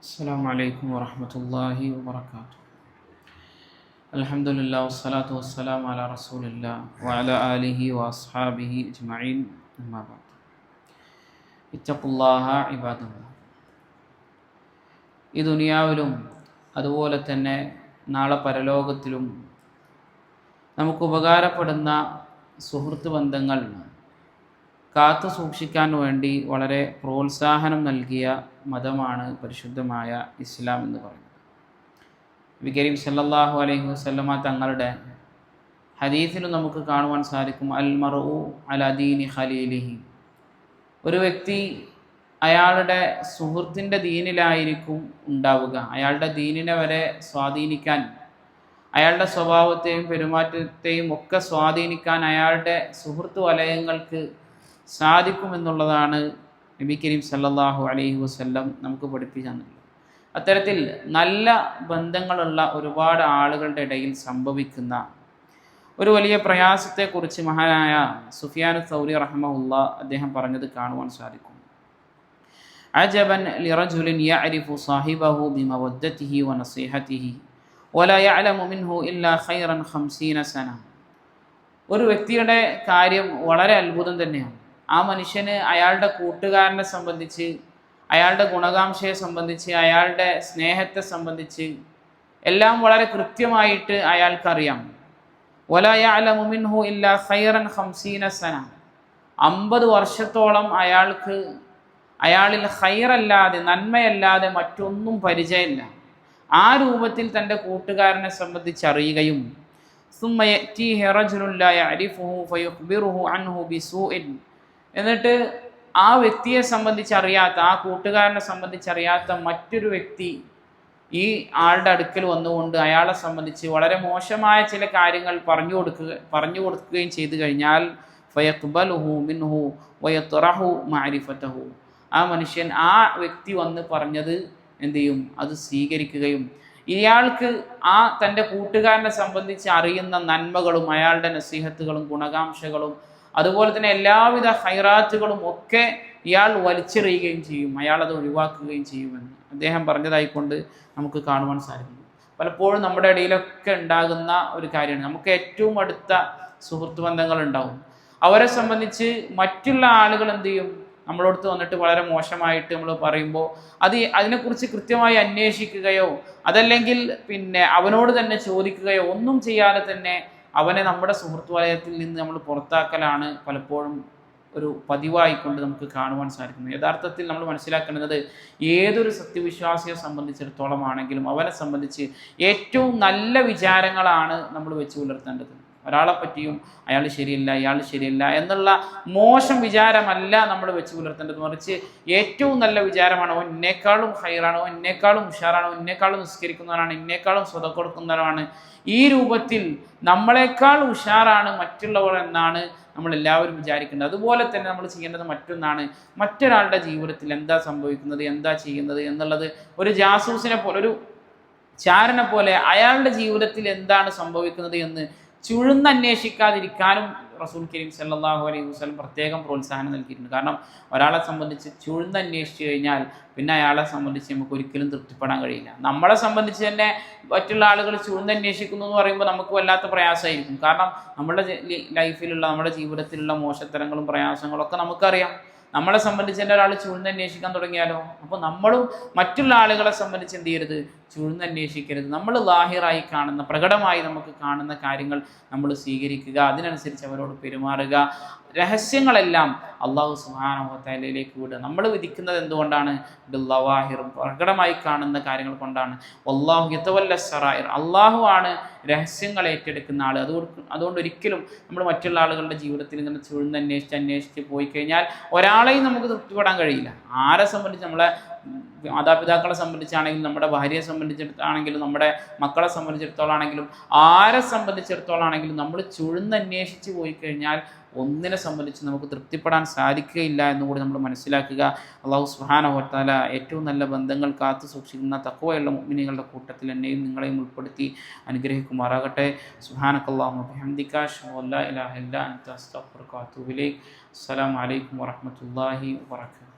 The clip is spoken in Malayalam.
السلام عليكم ورحمة الله وبركاته. الحمد لله والصلاة والسلام على رسول الله وعلى آله وأصحابه أجمعين أما بعد. اتقوا الله عباد الله. ഈ ദുനിയാവിലും അതുപോലെ തന്നെ നാളെ പരലോകത്തിലും നമുക്ക് ഉപകാരപ്പെടുന്ന സുഹൃത്ത് ബന്ധങ്ങൾ കാത്തു സൂക്ഷിക്കാൻ വേണ്ടി വളരെ പ്രോത്സാഹനം നൽകിയ മതമാണ് പരിശുദ്ധമായ ഇസ്ലാം എന്ന് പറയുന്നത്. നബി കരീം സല്ലല്ലാഹു അലൈഹി വസല്ലമ തങ്ങളുടെ ഹദീസിലും നമുക്ക് കാണുവാൻ സാധിക്കും, അൽ മർഉ അലാ ദീനി ഖലീലിഹി. ഒരു വ്യക്തി അയാളുടെ സുഹൃത്തിൻ്റെ ദീനിലായിരിക്കും ഉണ്ടാവുക. അയാളുടെ ദീനിനെ വരെ സ്വാധീനിക്കാൻ, അയാളുടെ സ്വഭാവത്തെയും പെരുമാറ്റത്തെയും ഒക്കെ സ്വാധീനിക്കാൻ അയാളുടെ സുഹൃത്ത് വലയങ്ങൾക്ക് സാധിക്കുമെന്നുള്ളതാണ് നബി കരീം സല്ലല്ലാഹു അലൈഹി വസല്ലം നമുക്ക് പഠിപ്പിച്ചു തന്നത്. അത്തരത്തിൽ നല്ല ബന്ധങ്ങളുള്ള ഒരുപാട് ആളുകളുടെ ഇടയിൽ സംഭവിക്കുന്ന ഒരു വലിയ പ്രയാസത്തെക്കുറിച്ച് മഹാനായ സുഫിയാൻ സൗരി റഹ്മഹുല്ലാ അദ്ദേഹം പറഞ്ഞത് കാണുവാൻ സാധിക്കും. അജബൻ ലിറജുലിൻ യഅരിഫു സാഹിബഹു ബിമവദ്ദതിഹി വനസീഹതിഹി വലാ യഅലമു മിൻഹു ഇല്ലാ ഖൈറൻ 50 സന. ഒരു വ്യക്തിയുടെ കാര്യം വളരെ അത്ഭുതം തന്നെയാണ്. ആ മനുഷ്യന് അയാളുടെ കൂട്ടുകാരനെ സംബന്ധിച്ച്, അയാളുടെ ഗുണകാംക്ഷയെ സംബന്ധിച്ച്, അയാളുടെ സ്നേഹത്തെ സംബന്ധിച്ച് എല്ലാം വളരെ കൃത്യമായിട്ട് അയാൾക്കറിയാം. വലാ യഅലമു മിൻഹു ഇല്ലാ ഖൈറൻ 50 സന. 50 വർഷത്തോളം അയാളിൽ ഖൈറല്ലാതെ, നന്മയല്ലാതെ മറ്റൊന്നും പരിചയമില്ല. ആ രൂപത്തിൽ തൻ്റെ കൂട്ടുകാരനെ സംബന്ധിച്ച് അറിയുകയും സുമ്മ യഅ്തീഹി റജുലുൻ ലാ യഅരിഫുഹു ഫയുഖ്ബിറുഹു അൻഹു ബിസൂഇൻ. എന്നിട്ട് ആ വ്യക്തിയെ സംബന്ധിച്ചറിയാത്ത, ആ കൂട്ടുകാരനെ സംബന്ധിച്ചറിയാത്ത മറ്റൊരു വ്യക്തി ഈ ആളുടെ അടുക്കൽ വന്നുകൊണ്ട് അയാളെ സംബന്ധിച്ച് വളരെ മോശമായ ചില കാര്യങ്ങൾ പറഞ്ഞു കൊടുക്കുകയും ചെയ്തു കഴിഞ്ഞാൽ ഫയഖ്ബലുഹു മിൻഹു വയത്റഹു മഅരിഫതഹു. ആ മനുഷ്യൻ, ആ വ്യക്തി വന്ന് പറഞ്ഞത് എന്ത് ചെയ്യും? അത് സ്വീകരിക്കുകയും ഇയാൾക്ക് ആ തൻ്റെ കൂട്ടുകാരനെ സംബന്ധിച്ച് അറിയുന്ന നന്മകളും അയാളുടെ നസീഹത്തുകളും ഗുണകാംക്ഷകളും അതുപോലെ തന്നെ എല്ലാവിധ ഹൈറാത്തുകളും ഒക്കെ ഇയാൾ വലിച്ചെറിയുകയും ചെയ്യും, അയാളത് ഒഴിവാക്കുകയും ചെയ്യുമെന്ന് അദ്ദേഹം പറഞ്ഞതായിക്കൊണ്ട് നമുക്ക് കാണുവാൻ സാധിക്കുന്നു. പലപ്പോഴും നമ്മുടെ ഇടയിലൊക്കെ ഉണ്ടാകുന്ന ഒരു കാര്യമാണ്, നമുക്ക് ഏറ്റവും അടുത്ത സുഹൃത്ത് ബന്ധങ്ങൾ ഉണ്ടാവും. അവരെ സംബന്ധിച്ച് മറ്റുള്ള ആളുകൾ എന്ത് ചെയ്യും? നമ്മളടുത്ത് വന്നിട്ട് വളരെ മോശമായിട്ട് നമ്മൾ പറയുമ്പോൾ അതിനെക്കുറിച്ച് കൃത്യമായി അന്വേഷിക്കുകയോ അതല്ലെങ്കിൽ അവനോട് തന്നെ ചോദിക്കുകയോ ഒന്നും ചെയ്യാതെ തന്നെ അവനെ നമ്മുടെ സുഹൃത്ത് വലയത്തിൽ നിന്ന് നമ്മൾ പുറത്താക്കലാണ് പലപ്പോഴും ഒരു പതിവായിക്കൊണ്ട് നമുക്ക് കാണുവാൻ സാധിക്കുന്നത്. യഥാർത്ഥത്തിൽ നമ്മൾ മനസ്സിലാക്കേണ്ടത്, ഏതൊരു സത്യവിശ്വാസിയെ സംബന്ധിച്ചിടത്തോളം ആണെങ്കിലും അവനെ സംബന്ധിച്ച് ഏറ്റവും നല്ല വിചാരങ്ങളാണ് നമ്മൾ വെച്ച് പുലർത്തേണ്ടത്. ഒരാളെ പറ്റിയും അയാൾ ശരിയല്ല, ഇയാൾ ശരിയല്ല എന്നുള്ള മോശം വിചാരമല്ല നമ്മൾ വെച്ച് പുലർത്തേണ്ടത്. മറിച്ച് ഏറ്റവും നല്ല വിചാരമാണ്, അവൻ എന്നെക്കാളും ഹൈറാണ്, അവൻ എന്നെക്കാളും ഉഷാറാണ്, അവൻ എന്നെക്കാളും നിസ്കരിക്കുന്നവനാണ്, എന്നെക്കാളും സ്വതം കൊടുക്കുന്നവനാണ്, ഈ രൂപത്തിൽ നമ്മളെക്കാൾ ഉഷാറാണ് മറ്റുള്ളവർ എന്നാണ് നമ്മളെല്ലാവരും വിചാരിക്കേണ്ടത്. അതുപോലെ തന്നെ നമ്മൾ ചെയ്യേണ്ടത് മറ്റൊന്നാണ്, മറ്റൊരാളുടെ ജീവിതത്തിൽ എന്താ സംഭവിക്കുന്നത്, എന്താ ചെയ്യുന്നത് എന്നുള്ളത് ഒരു ജാസൂസിനെ പോലെ, ഒരു ചാരനെ പോലെ അയാളുടെ ജീവിതത്തിൽ എന്താണ് സംഭവിക്കുന്നത് എന്ന് ചുഴുന്നന്വേഷിക്കാതിരിക്കാനും റസൂൽ കരീം സല്ലല്ലാഹു അലൈഹി വസല്ലം പ്രത്യേകം പ്രോത്സാഹനം നൽകിയിട്ടുണ്ട്. കാരണം ഒരാളെ സംബന്ധിച്ച് ചുഴുന്നന്വേഷിച്ചു കഴിഞ്ഞാൽ പിന്നെ അയാളെ സംബന്ധിച്ച് നമുക്ക് ഒരിക്കലും തൃപ്തിപ്പെടാൻ കഴിയില്ല. നമ്മളെ സംബന്ധിച്ച് തന്നെ മറ്റുള്ള ആളുകൾ ചുഴുന്നന്വേഷിക്കുന്നു എന്ന് പറയുമ്പോൾ നമുക്ക് വല്ലാത്ത പ്രയാസമായിരിക്കും. കാരണം നമ്മുടെ ലൈഫിലുള്ള, നമ്മുടെ ജീവിതത്തിലുള്ള മോശത്തരങ്ങളും പ്രയാസങ്ങളും ഒക്കെ നമുക്കറിയാം. നമ്മളെ സംബന്ധിച്ച് തന്നെ ഒരാൾ ചുഴുന്നന്വേഷിക്കാൻ തുടങ്ങിയാലോ? അപ്പോൾ നമ്മളും മറ്റുള്ള ആളുകളെ സംബന്ധിച്ച് എന്ത് ചെയ്യരുത്? ചുഴുന്നന്വേഷിക്കരുത്. നമ്മൾ ലാഹിറായി കാണുന്ന, പ്രകടമായി നമുക്ക് കാണുന്ന കാര്യങ്ങൾ നമ്മൾ സ്വീകരിക്കുക, അതിനനുസരിച്ച് അവരോട് പെരുമാറുക. രഹസ്യങ്ങളെല്ലാം അള്ളാഹു സുബ്ഹാനഹു വ തആലയിലേക്ക് വിടുക. നമ്മൾ വിധിക്കുന്നത് എന്തുകൊണ്ടാണ്? ബില്ലവാഹിറും, പ്രകടമായി കാണുന്ന കാര്യങ്ങൾ കൊണ്ടാണ്. വല്ലാഹു യതവല്ല സറായിർ, അള്ളാഹു ആണ് രഹസ്യങ്ങൾ ഏറ്റെടുക്കുന്ന ആൾ. അതുകൊണ്ട് ഒരിക്കലും നമ്മൾ മറ്റുള്ള ആളുകളുടെ ജീവിതത്തിൽ ഇങ്ങനെ ചുഴുന്നന്വേഷിച്ച് പോയി കഴിഞ്ഞാൽ ഒരാളെയും നമുക്ക് തൃപ്തിപ്പെടാൻ കഴിയില്ല. ആരെ സംബന്ധിച്ച്, നമ്മളെ മാതാപിതാക്കളെ സംബന്ധിച്ചാണെങ്കിലും, നമ്മുടെ ഭാര്യയെ സംബന്ധിച്ചിടത്താണെങ്കിലും, നമ്മുടെ മക്കളെ സംബന്ധിച്ചിടത്തോളം ആണെങ്കിലും, ആരെ സംബന്ധിച്ചിടത്തോളം ആണെങ്കിലും നമ്മൾ ചുഴുന്നന്വേഷിച്ച് പോയി കഴിഞ്ഞാൽ ഒന്നിനെ സംബന്ധിച്ച് നമുക്ക് തൃപ്തിപ്പെടാൻ സാധിക്കുകയില്ല എന്നുകൂടി നമ്മൾ മനസ്സിലാക്കുക. അല്ലാഹു സുബ്ഹാനഹു വ തആല ഏറ്റവും നല്ല ബന്ധങ്ങൾ കാത്തു സൂക്ഷിക്കുന്ന തഖ്വയുള്ള മുഅ്മിനീങ്ങളുടെ കൂട്ടത്തിൽ എന്നെയും നിങ്ങളെയും ഉൾപ്പെടുത്തി അനുഗ്രഹിക്കുമാറാകട്ടെ. സുബ്ഹാനകല്ലാഹുമ്മ വബിഹംദിക അശ്ഹദു അല്ലാ ഇലാഹ ഇല്ലാ അൻത അസ്തഗ്ഫിറുക വ അത്തൂബു ഇലൈക്. അസ്സലാമു അലൈക്കും വറഹ്മത്തുള്ളാഹി വബറകാതുഹു.